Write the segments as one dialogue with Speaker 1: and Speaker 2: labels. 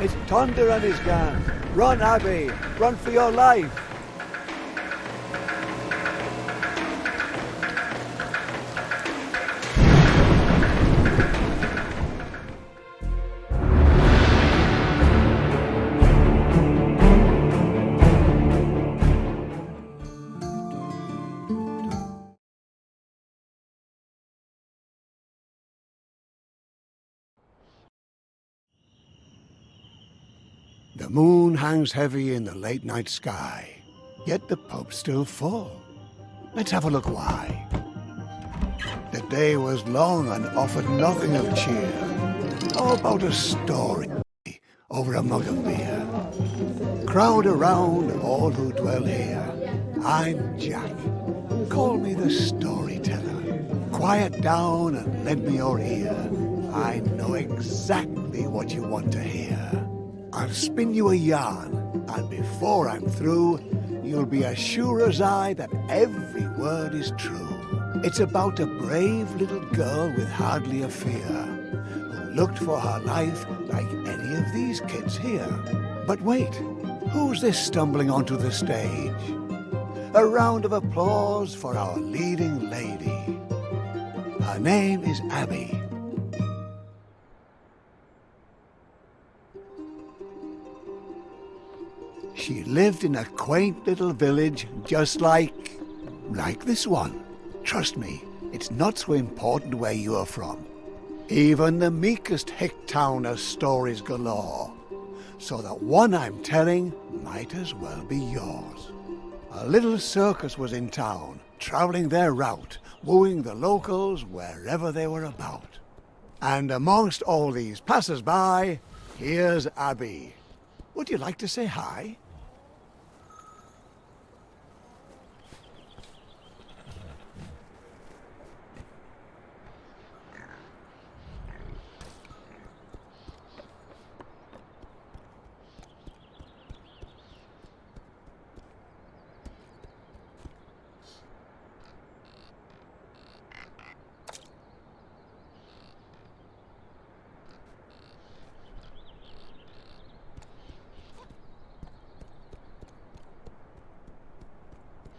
Speaker 1: It's Thunder and his gang. Run, Abby. Run for your life.
Speaker 2: The moon hangs heavy in the late-night sky, yet the pub's still full. Let's have a look why. The day was long and offered nothing of cheer. How about a story over a mug of beer? Crowd around all who dwell here. I'm Jack. Call me the storyteller. Quiet down and lend me your ear. I know exactly what you want to hear. I'll spin you a yarn, and before I'm through, you'll be as sure as I that every word is true. It's about a brave little girl with hardly a fear, who looked for her life like any of these kids here. But wait, who's this stumbling onto the stage? A round of applause for our leading lady. Her name is Abby. She lived in a quaint little village just like this one. Trust me, it's not so important where you are from. Even the meekest hick town has stories galore. So the one I'm telling might as well be yours. A little circus was in town, traveling their route, wooing the locals wherever they were about. And amongst all these passers-by, here's Abby. Would you like to say hi?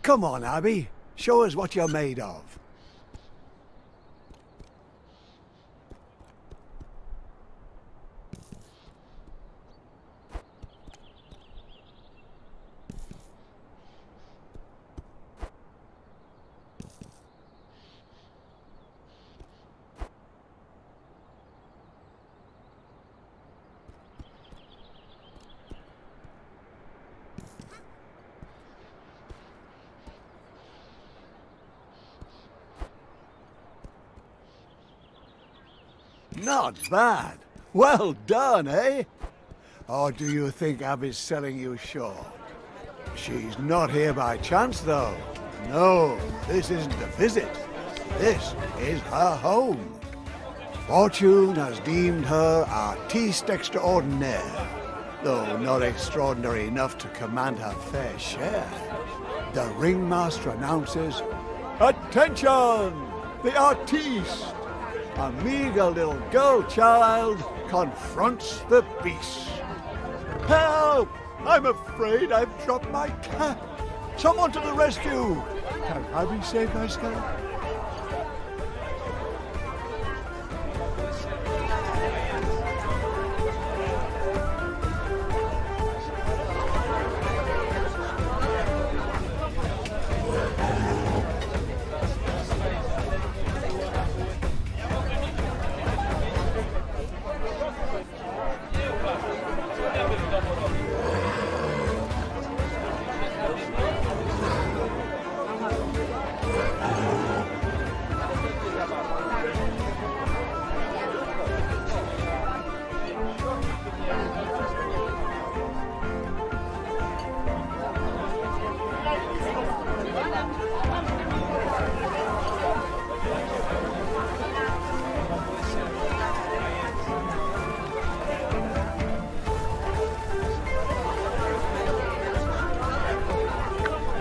Speaker 2: Come on, Abby. Show us what you're made of. Not bad. Well done, eh? Or do you think Abby's selling you short? She's not here by chance, though. No, this isn't a visit. This is her home. Fortune has deemed her artiste extraordinaire, though not extraordinary enough to command her fair share. The ringmaster announces, "Attention! The artiste! A meager little girl child confronts the beast. Help! I'm afraid I've dropped my cap. Someone to the rescue! Can Abby save my scalp?"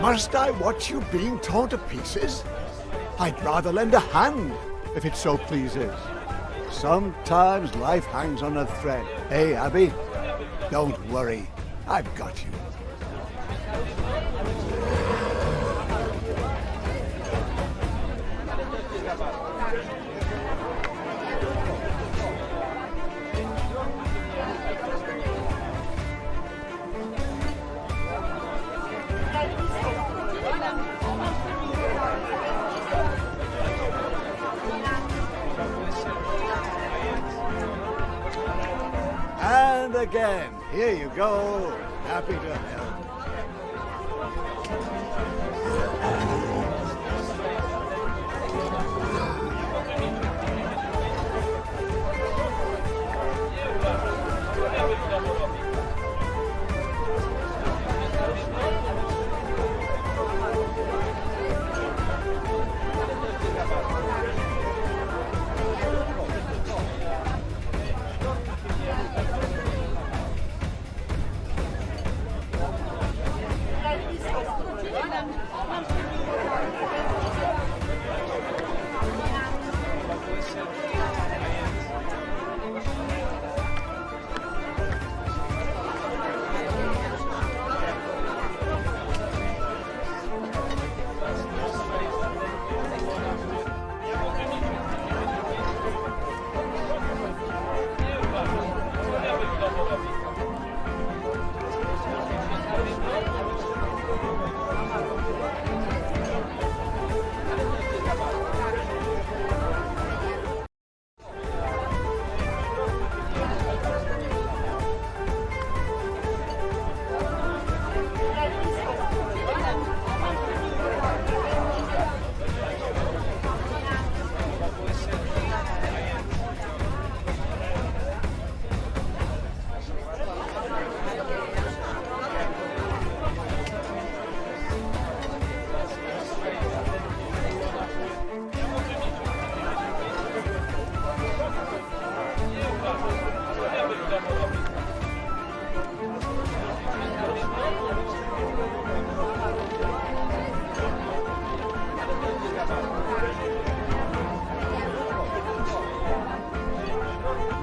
Speaker 2: Must I watch you being torn to pieces? I'd rather lend a hand, if it so pleases. Sometimes life hangs on a thread. Hey, Abby, Don't worry, I've got you.
Speaker 1: And again. Here you go. Happy to help.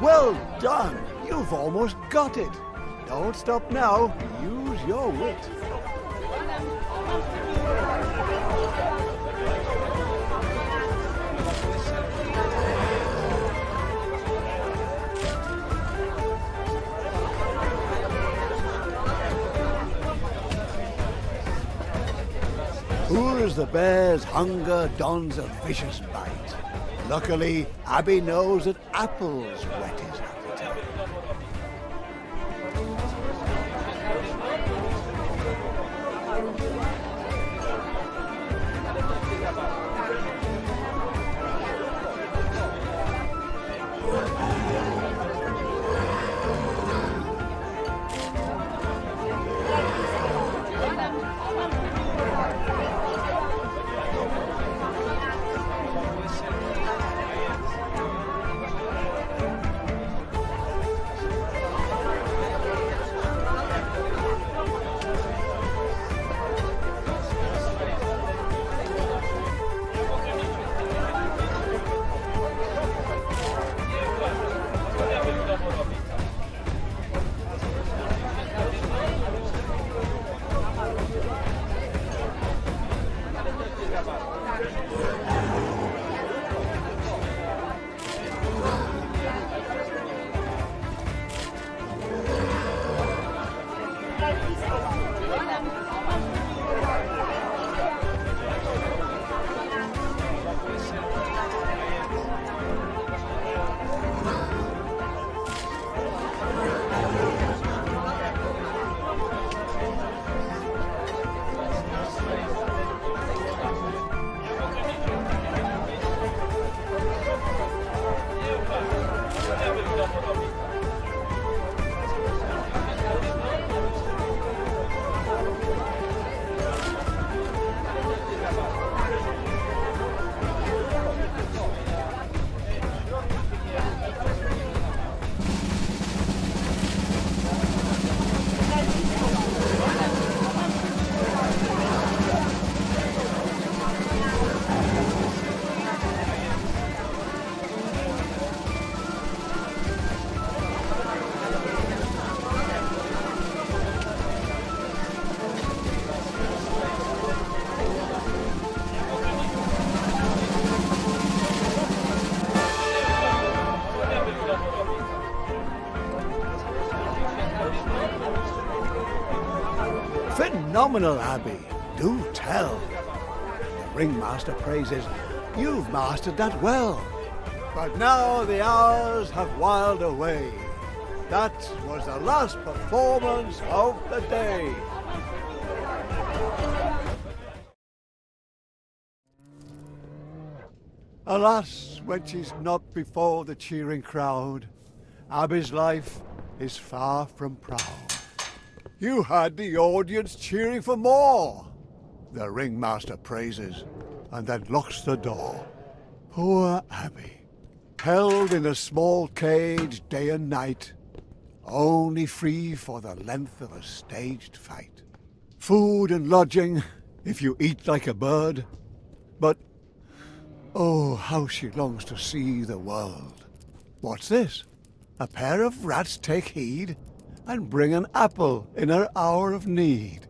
Speaker 1: Well done! You've almost got it. Don't stop now. Use your wit. Poor as the bear's hunger dons a vicious bite. Luckily, Abby knows that apples whet his appetite. Phenomenal, Abby. Do tell. The ringmaster praises you've mastered that well. But now the hours have whiled away. That was the last performance of the day. Alas, when she's not before the cheering crowd, Abby's life is far from proud. You had the audience cheering for more. The ringmaster praises and then locks the door. Poor Abby, held in a small cage day and night, only free for the length of a staged fight. Food and lodging, if you eat like a bird, but oh, how she longs to see the world. What's this? A pair of rats take heed and bring an apple in her hour of need.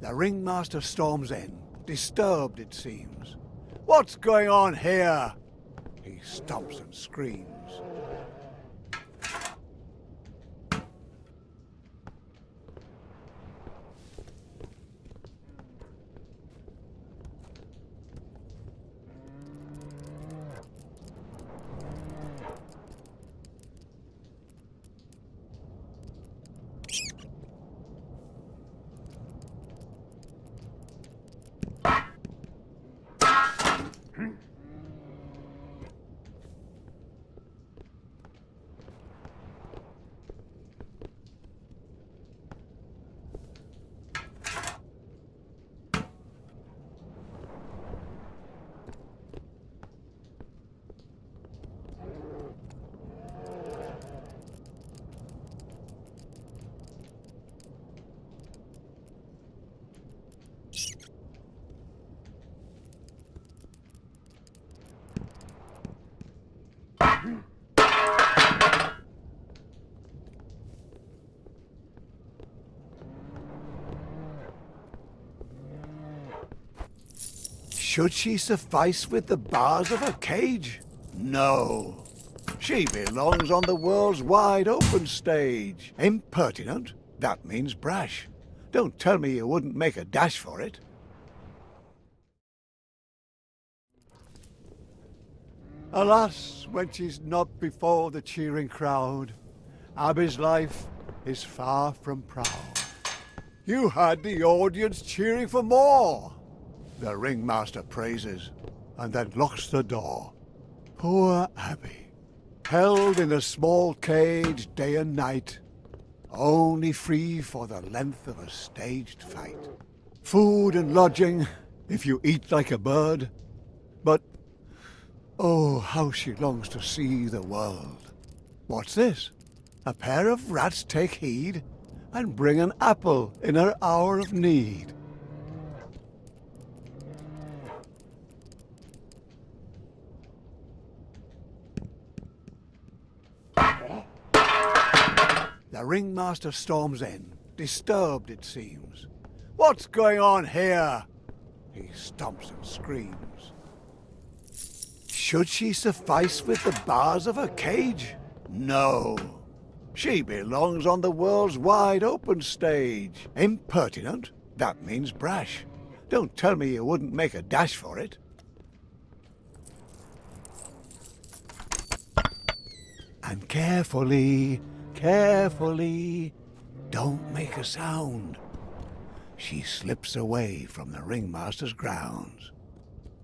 Speaker 1: The ringmaster storms in, disturbed it seems. What's going on here? He stomps and screams. Should she suffice with the bars of her cage? No. She belongs on the world's wide open stage. Impertinent? That means brash. Don't tell me you wouldn't make a dash for it. Alas, when she's not before the cheering crowd, Abby's life is far from proud. You had the audience cheering for more. The ringmaster praises and then locks the door. Poor Abby, held in a small cage day and night, only free for the length of a staged fight. Food and lodging, if you eat like a bird, but oh, how she longs to see the world. What's this? A pair of rats take heed and bring an apple in her hour of need. The ringmaster storms in, disturbed it seems. What's going on here? He stomps and screams. Should she suffice with the bars of her cage? No. She belongs on the world's wide open stage. Impertinent? That means brash. Don't tell me you wouldn't make a dash for it. And carefully, carefully, don't make a sound. She slips away from the ringmaster's grounds.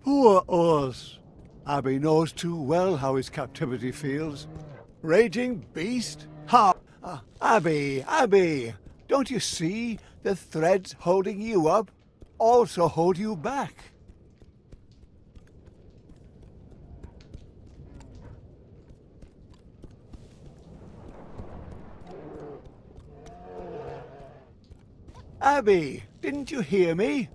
Speaker 1: Poor us. Abby knows too well how his captivity feels. Raging beast? Ha! Abby, don't you see the threads holding you up also hold you back? Abby, didn't you hear me?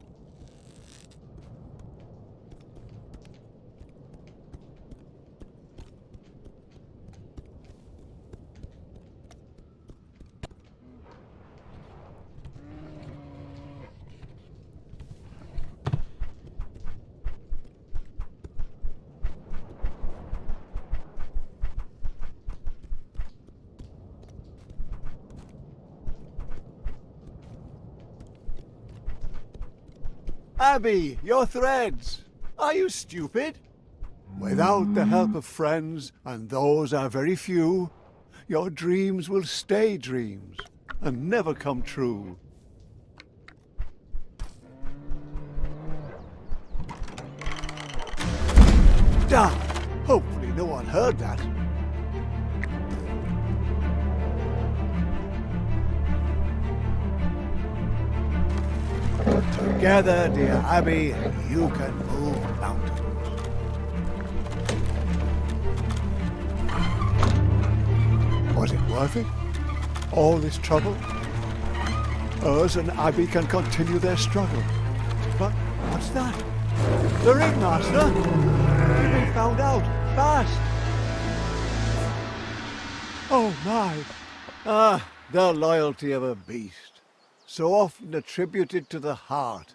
Speaker 1: Abby, your threads! Are you stupid? Without the help of friends, and those are very few, your dreams will stay dreams and never come true. Damn! Hopefully no one heard that. Together, dear Abby, you can move mountains. Was it worth it? All this trouble? Us and Abby can continue their struggle. But what's that? The ringmaster! You've been found out! Fast! Oh my! The loyalty of a beast. So often attributed to the heart,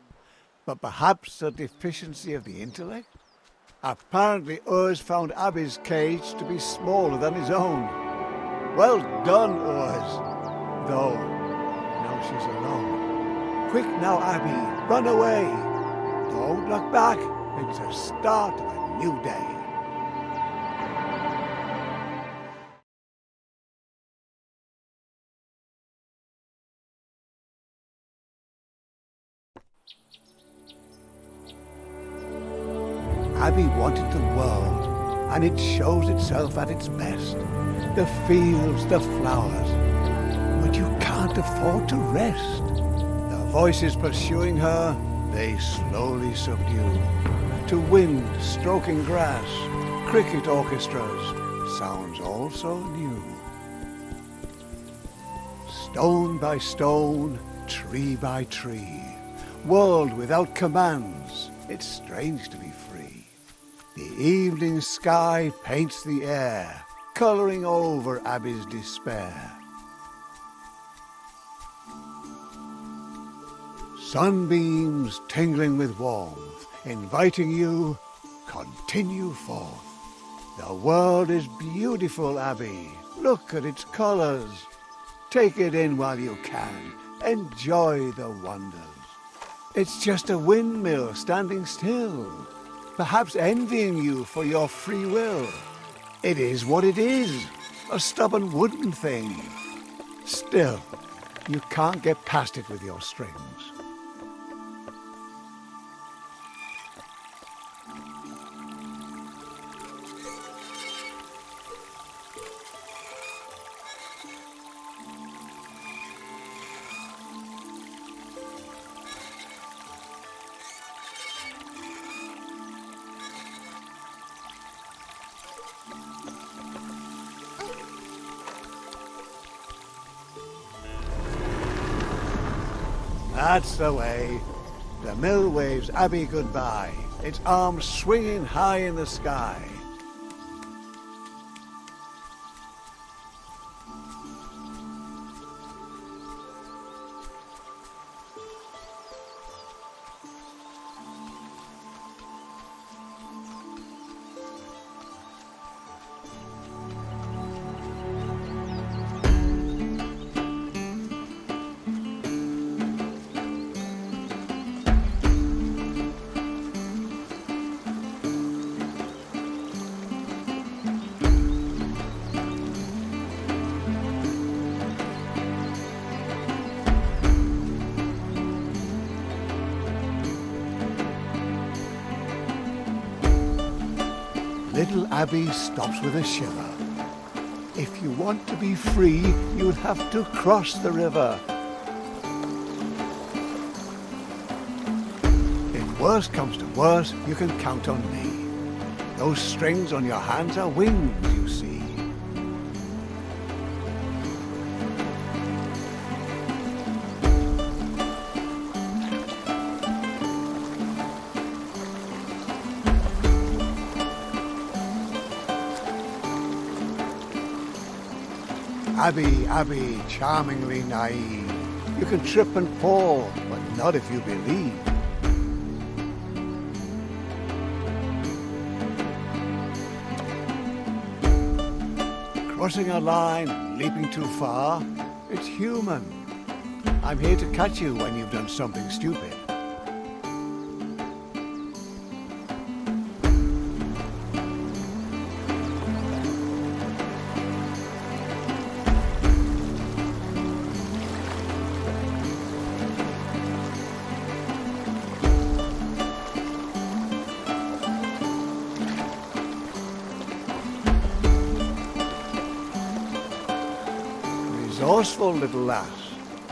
Speaker 1: but perhaps a deficiency of the intellect? Apparently Urs found Abby's cage to be smaller than his own. Well done, Urs. Though, now she's alone. Quick now, Abby, run away. Don't look back. It's the start of a new day. Abby wanted the world, and it shows itself at its best. The fields, the flowers. But you can't afford to rest. The voices pursuing her, they slowly subdue. To wind stroking grass, cricket orchestras, sounds all so new. Stone by stone, tree by tree, world without commands, it's strange to be free. The evening sky paints the air, colouring over Abby's despair. Sunbeams tingling with warmth, inviting you, continue forth. The world is beautiful, Abby. Look at its colours. Take it in while you can. Enjoy the wonders. It's just a windmill standing still, perhaps envying you for your free will. It is what it is, a stubborn wooden thing. Still, you can't get past it with your strings. That's the way. The mill waves Abby goodbye, its arms swinging high in the sky. Little Abby stops with a shiver. If you want to be free, you'll have to cross the river. If worse comes to worse, you can count on me. Those strings on your hands are wings, you see. Abby, charmingly naive. You can trip and fall, but not if you believe. Crossing a line, leaping too far, it's human. I'm here to catch you when you've done something stupid. Resourceful little lass.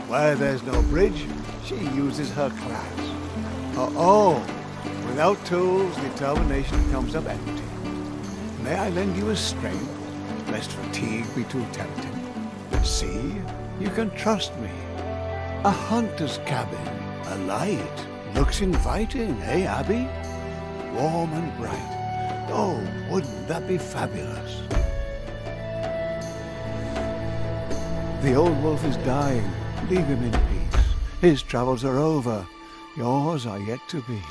Speaker 1: Where there's no bridge, she uses her class. Oh, without tools, determination comes up empty. May I lend you a string, lest fatigue be too tempting? See, you can trust me. A hunter's cabin, a light, looks inviting, eh, Abby? Warm and bright. Oh, wouldn't that be fabulous? The old wolf is dying. Leave him in peace. His travels are over. Yours are yet to be.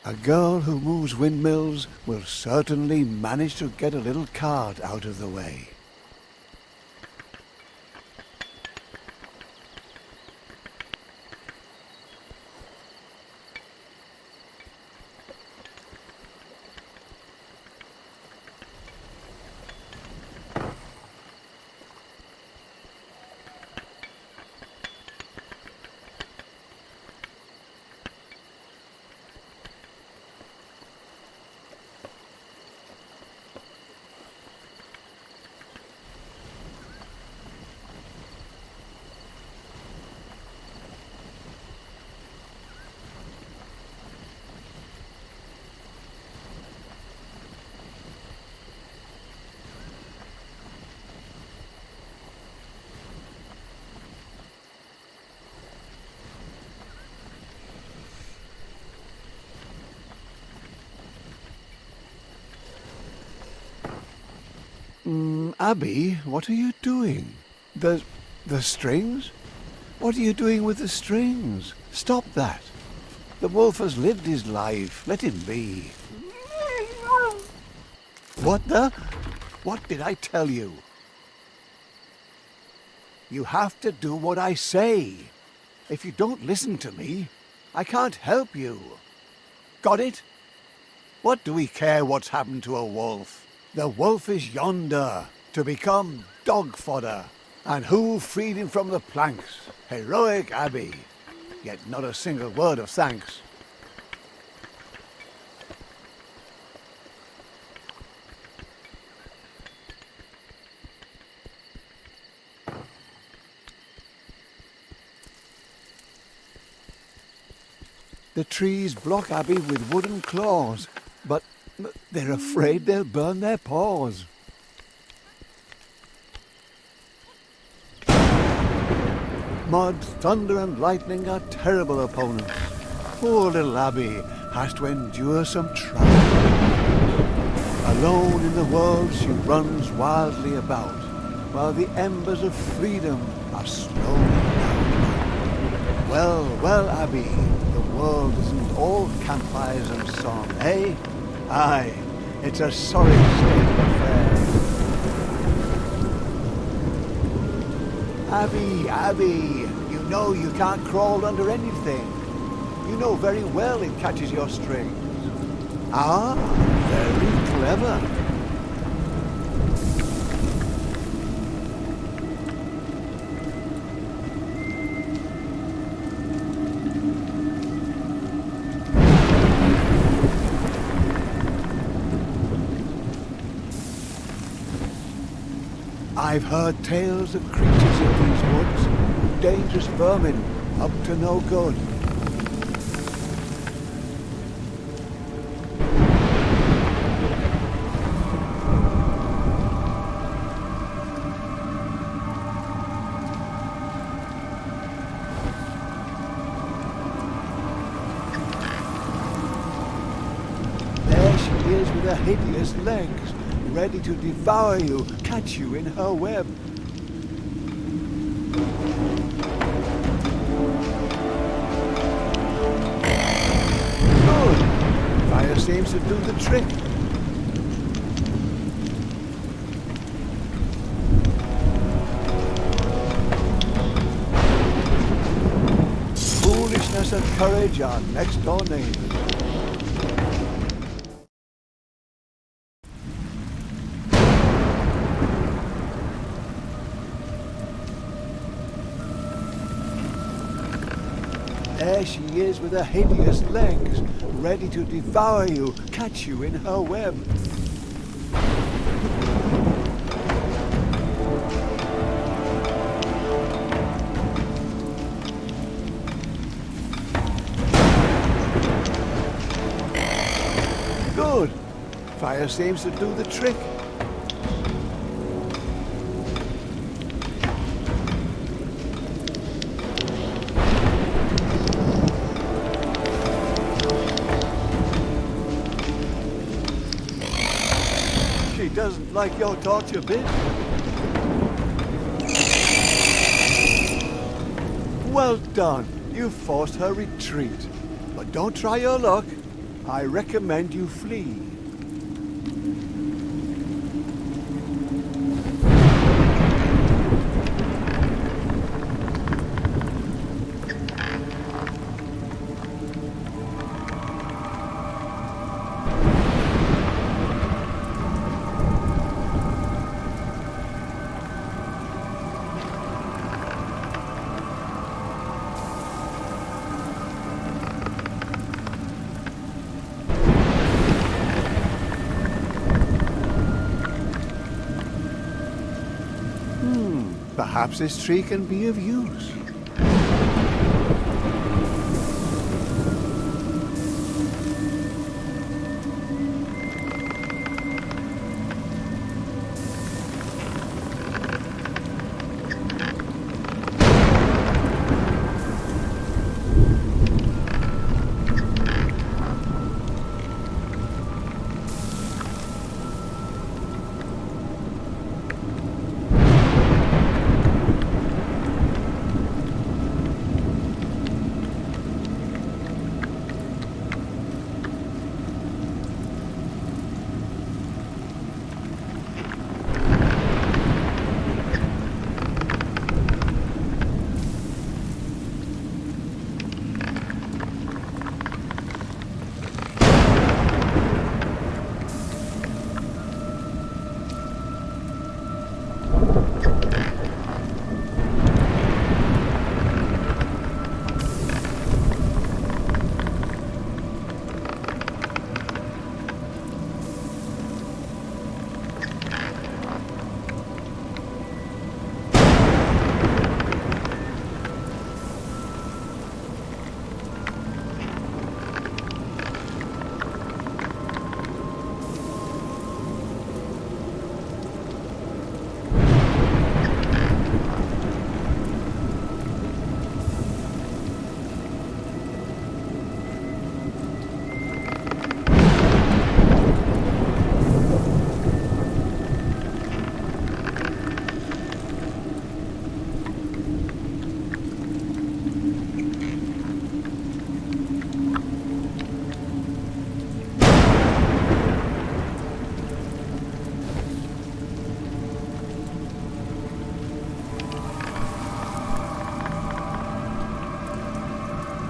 Speaker 1: A girl who moves windmills will certainly manage to get a little cart out of the way. Abby, what are you doing? The strings? What are you doing with the strings? Stop that. The wolf has lived his life. Let him be. What the? What did I tell you? You have to do what I say. If you don't listen to me, I can't help you. Got it? What do we care what's happened to a wolf? The wolf is yonder, to become dog fodder. And who freed him from the planks? Heroic Abby. Yet not a single word of thanks. The trees block Abby with wooden claws, but they're afraid they'll burn their paws. Mud, thunder and lightning are terrible opponents. Poor little Abby has to endure some trial. Alone in the world she runs wildly about, while the embers of freedom are slowly dying.
Speaker 2: Well, well, Abby, the world isn't all campfires and song, eh? Aye, it's a sorry state of affairs. Abby, you know you can't crawl under anything. You know very well it catches your strings. Ah, very clever. I've heard tales of creatures in these woods, dangerous vermin, up to no good. There she is with her hideous legs, ready to devour you, catch you in her web. Good! Fire seems to do the trick. Foolishness and courage are next door neighbors. There she is with her hideous legs, ready to devour you, catch you in her web. Good. Fire seems to do the trick. She doesn't like your torch a bit. Well done. You forced her retreat. But don't try your luck. I recommend you flee. Perhaps this tree can be of use.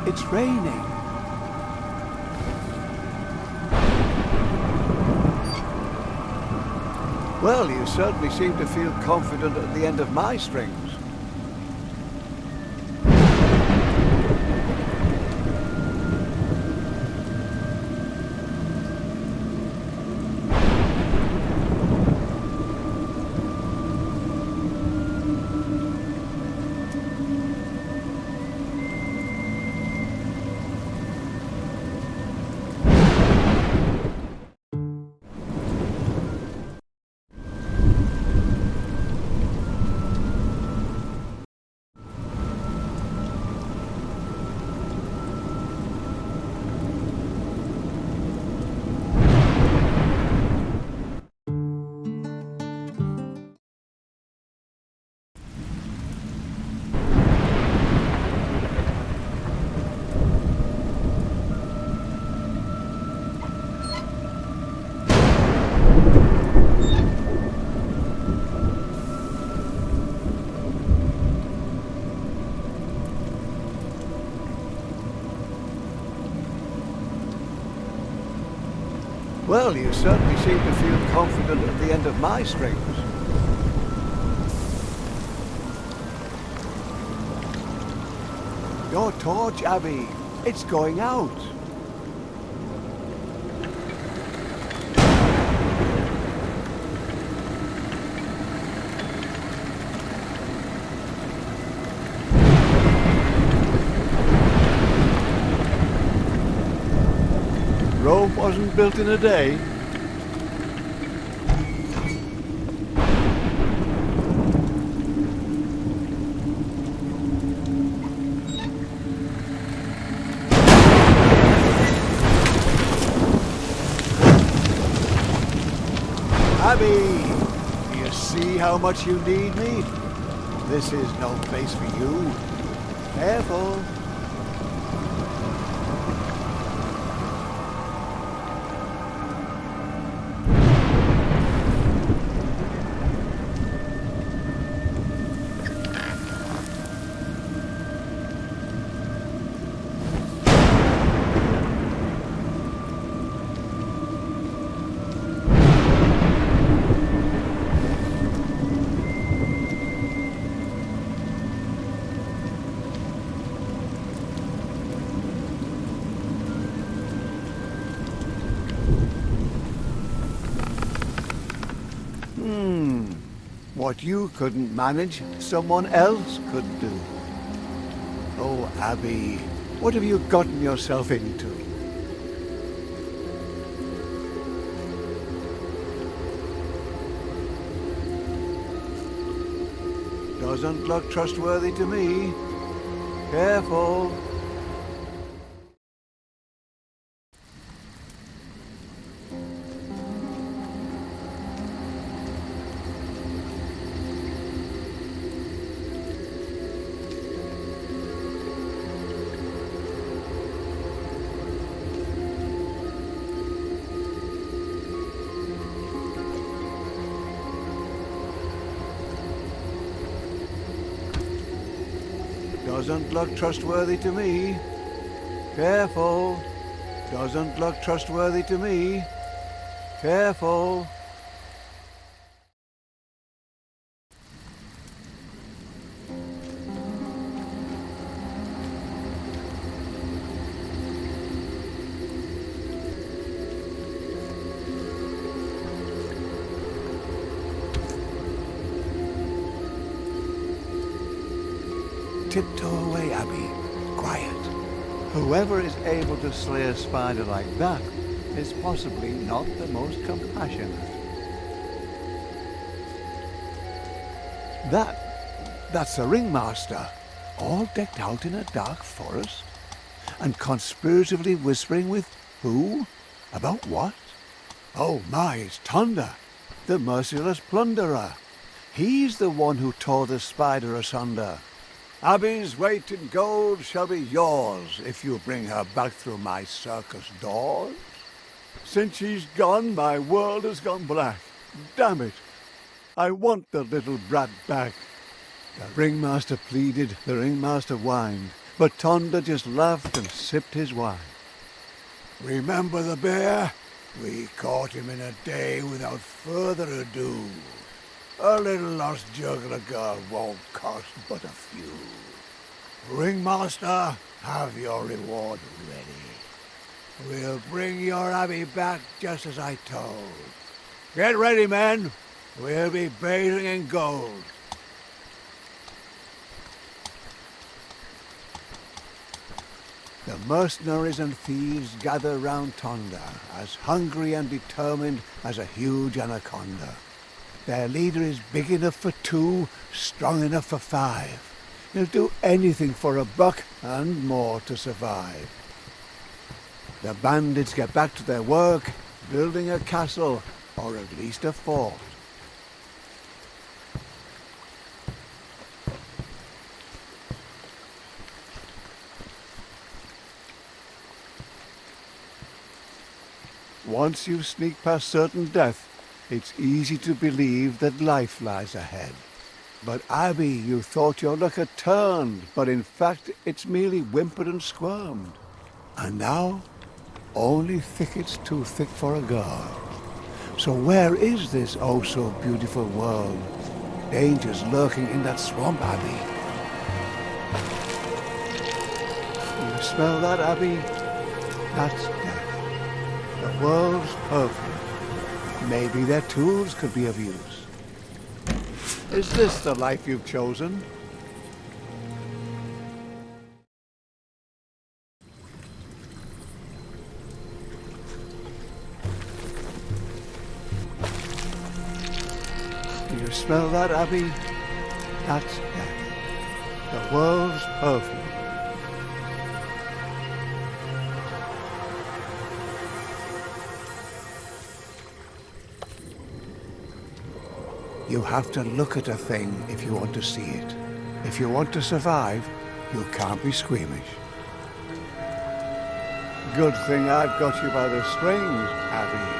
Speaker 1: It's raining. Well, you certainly seem to feel confident at the end of my strings. Well, you certainly seem to feel confident at the end of my strings. Your torch, Abby. It's going out. Rome wasn't built in a day. Abby, you see how much you need me? This is no place for you. Careful. What you couldn't manage, someone else could do. Oh, Abby, what have you gotten yourself into? Doesn't look trustworthy to me. Careful. Doesn't look trustworthy to me. Careful. Doesn't look trustworthy to me. Careful. Tiptoe away, Abby. Quiet. Whoever is able to slay a spider like that is possibly not the most compassionate. That's the ringmaster, all decked out in a dark forest, and conspiratively whispering with who? About what? Oh my, it's Thunder, the merciless plunderer. He's the one who tore the spider asunder. Abby's weight in gold shall be yours if you bring her back through my circus doors. Since she's gone, my world has gone black. Damn it. I want the little brat back. The ringmaster pleaded, the ringmaster whined, But Tonda just laughed and sipped his wine.
Speaker 2: Remember the bear? We caught him in a day without further ado. A little lost juggler girl won't cost but a few. Ringmaster, have your reward ready. We'll bring your abbey back just as I told. Get ready, men. We'll be bathing in gold.
Speaker 1: The mercenaries and thieves gather round Tonda, as hungry and determined as a huge anaconda. Their leader is big enough for 2, strong enough for 5. He'll do anything for a buck and more to survive. The bandits get back to their work, building a castle, or at least a fort. Once you sneak past certain death, it's easy to believe that life lies ahead. But Abby, you thought your luck had turned, but in fact it's merely whimpered and squirmed. And now, only thickets too thick for a girl. So where is this oh so beautiful world? Dangers lurking in that swamp, Abby. You smell that, Abby? That's death. The world's perfume. Maybe their tools could be of use. Is this the life you've chosen? Do you smell that, Abby? That's death. The world's perfume. You have to look at a thing if you want to see it. If you want to survive, you can't be squeamish. Good thing I've got you by the strings, Abby.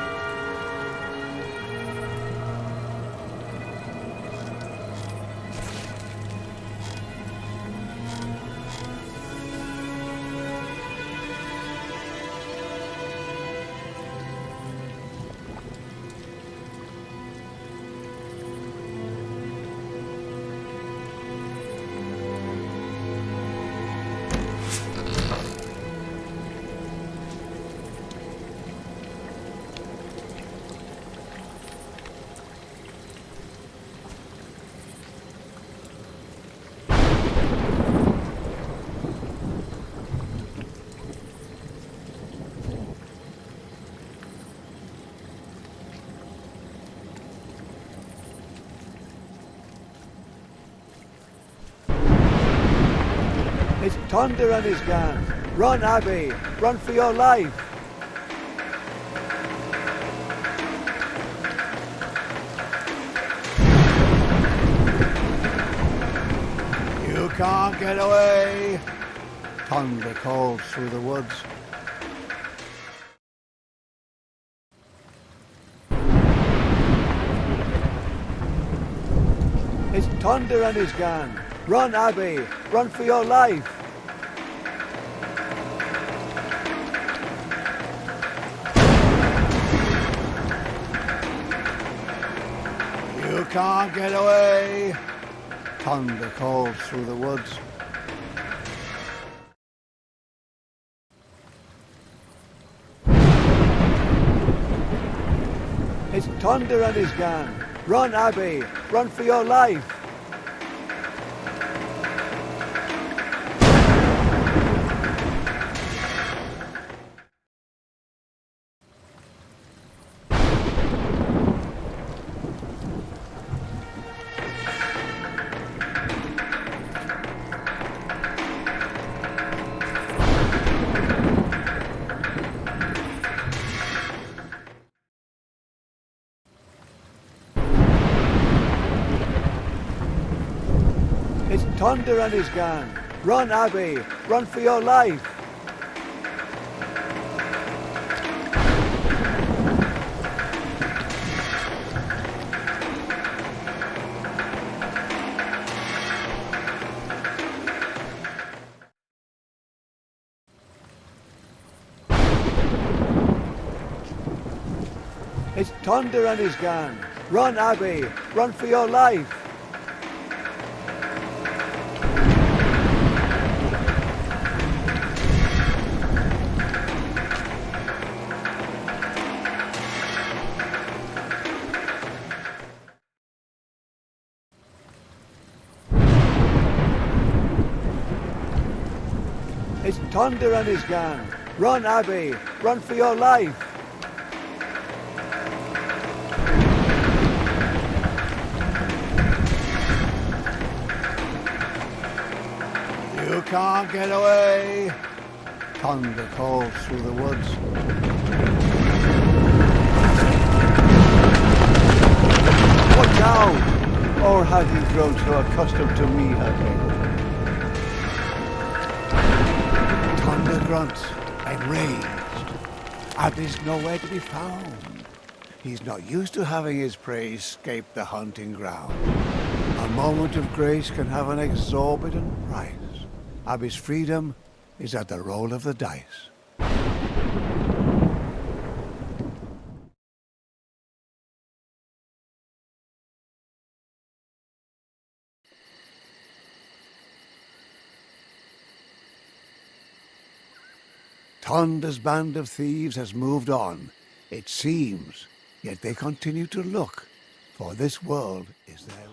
Speaker 1: It's Thunder and his gang. Run, Abby. Run for your life. You can't get away. Thunder calls through the woods. It's Thunder and his gang. Run, Abby! Run for your life! You can't get away! Thunder calls through the woods. It's Thunder and his gang. Run, Abby! Run for your life! It's Thunder and his gang. Run, Abby! Run for your life! It's Thunder and his gang. Run, Abby. Run for your life. It's Thunder and his gang. Run, Abby. Run for your life. You can't get away. Thunder calls through the woods. Watch out! Or have you grown so accustomed to me hunting? Thunder grunts, enraged. Abby's nowhere to be found. He's not used to having his prey escape the hunting ground. A moment of grace can have an exorbitant price. Abby's freedom is at the roll of the dice. Thunder's band of thieves has moved on, it seems, yet they continue to look, for this world is their...